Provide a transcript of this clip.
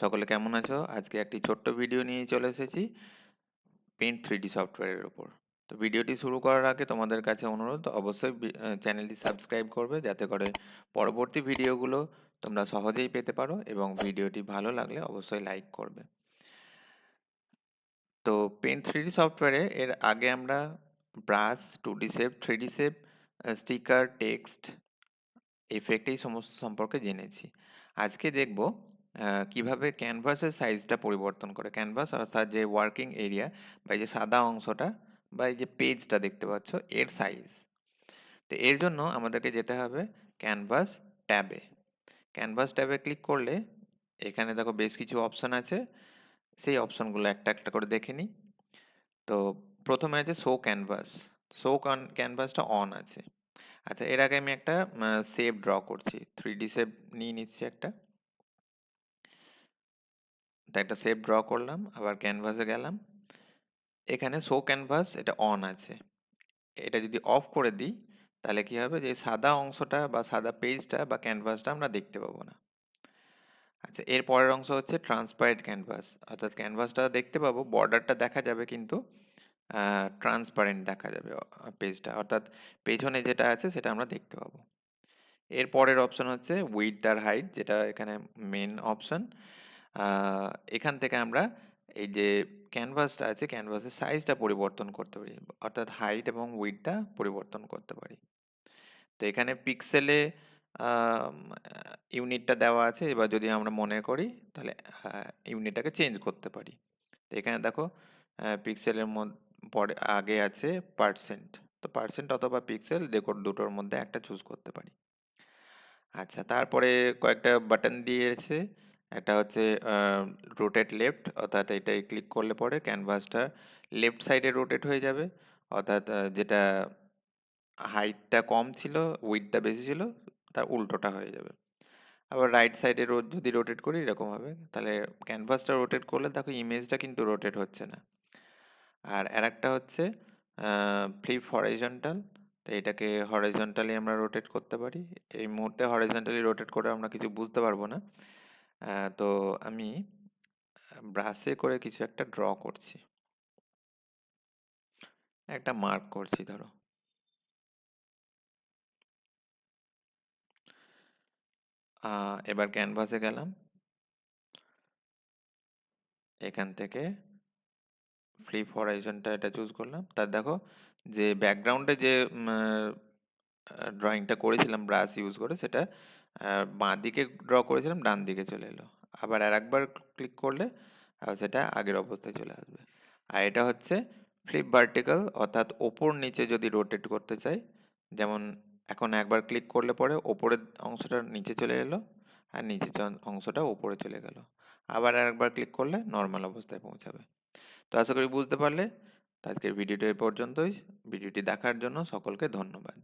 সকলে কেমন আছো? আজকে একটি ছোট্ট ভিডিও নিয়ে চলে এসেছি পেইন্ট 3D সফটওয়্যারের উপর। তো ভিডিওটি শুরু করার আগে তোমাদের কাছে অনুরোধ অবশ্যই চ্যানেলটি সাবস্ক্রাইব করবে যাতে করে পরবর্তী ভিডিওগুলো তোমরা সহজেই পেতে পারো এবং ভিডিওটি ভালো লাগলে অবশ্যই লাইক করবে। তো পেইন্ট 3D সফটওয়্যারে এর আগে আমরা brush, 2D shape, 3D shape, sticker, text, effect এই সমস্ত সম্পর্কে জেনেছি। আজকে দেখব কিভাবে ক্যানভাসের সাইজটা পরিবর্তন করে। ক্যানভাস অর্থাৎ যে ওয়ার্কিং এরিয়া বা এই যে সাদা অংশটা বা এই যে পেজটা দেখতে পাচ্ছ এর সাইজ। তো এর জন্য আমাদেরকে যেতে হবে ক্যানভাস ট্যাবে। ক্যানভাস ট্যাবে ক্লিক করলে এখানে দেখো বেশ কিছু অপশন আছে, সেই অপশনগুলো একটা একটা করে দেখে নিই। তো প্রথমে আছে শো ক্যানভাস। শো ক্যানভাসটা অন আছে। আচ্ছা, এর আগে আমি একটা শেপ ড্র করছি, 3D শেপ নিয়ে নিচ্ছি একটা। তো একটা শেপ ড্র করলাম, আবার ক্যানভাসে গেলাম। এখানে শো ক্যানভাস এটা অন আছে। এটা যদি অফ করে দিই তাহলে কি হবে, যে সাদা অংশটা বা সাদা পেজটা বা ক্যানভাসটা আমরা দেখতে পাবো না। আচ্ছা, এর পরের অংশ হচ্ছে ট্রান্সপারেন্ট ক্যানভাস, অর্থাৎ ক্যানভাসটা দেখতে পাবো, বর্ডারটা দেখা যাবে কিন্তু ট্রান্সপারেন্ট দেখা যাবে পেজটা, অর্থাৎ পেছনে যেটা আছে সেটা আমরা দেখতে পাবো। এর পরের অপশন হচ্ছে উইডথ আর হাইট, যেটা এখানে মেন অপশন। এখান থেকে আমরা এই যে ক্যানভাসটা আছে ক্যানভাসের সাইজটা পরিবর্তন করতে পারি, অর্থাৎ হাইট এবং উইডথটা পরিবর্তন করতে পারি। তো এখানে পিক্সেলে ইউনিটটা দেওয়া আছে, এবার যদি আমরা মনে করি তাহলে ইউনিটটাকে চেঞ্জ করতে পারি। তো এখানে দেখো পিক্সেলের মধ্যে পরে আগে আছে পার্সেন্ট। তো পার্সেন্ট অথবা পিক্সেল দেখো দুটোর মধ্যে একটা চুজ করতে পারি। আচ্ছা, তারপরে কয়েকটা বাটন দিয়েছে। একটা হচ্ছে রোটেট লেফট, অর্থাৎ এটাই ক্লিক করলে পরে ক্যানভাসটা লেফট সাইডে রোটেট হয়ে যাবে, অর্থাৎ যেটা হাইটটা কম ছিল উইডথটা বেশি ছিল তার উল্টোটা হয়ে যাবে। আবার রাইট সাইডে যদি রোটেট করি এরকম হবে, তাহলে ক্যানভাসটা রোটেট করলে দেখো ইমেজটা কিন্তু রোটেট হচ্ছে না। আর আরেকটা হচ্ছে ফ্লিপ হরাইজন্টাল। তো এটাকে হরাইজন্টালি আমরা রোটেট করতে পারি। এই মুহূর্তে হরাইজন্টালি রোটেট করে আমরা কিছু বুঝতে পারবো না। তো আমি ব্রাশে করে কিছু একটা ড্র করছি, একটা মার্ক করছি ধরো। এবার ক্যানভাসে গেলাম, এখান থেকে ফ্লিপ হরাইজনটা এটা চুজ করলাম। তার দেখো যে ব্যাকগ্রাউন্ডে যে ড্রয়িংটা করেছিলাম ব্রাশ ইউজ করে সেটা বাঁ দিকে ড্র করেছিলাম, ডান দিকে চলে এলো। আবার আর একবার ক্লিক করলে সেটা আগের অবস্থায় চলে আসবে। আর এটা হচ্ছে ফ্লিপ ভার্টিক্যাল, অর্থাৎ ওপর নিচে যদি রোটেট করতে চাই, যেমন এখন একবার ক্লিক করলে পরে ওপরের অংশটা নিচে চলে এলো আর নিচের অংশটা ওপরে চলে গেল। আবার আর একবার ক্লিক করলে নর্মাল অবস্থায় পৌঁছাবে। তো আশা করি বুঝতে পারলে। তো আজকের ভিডিওটা এই পর্যন্তই। ভিডিওটি দেখার জন্য সকলকে ধন্যবাদ।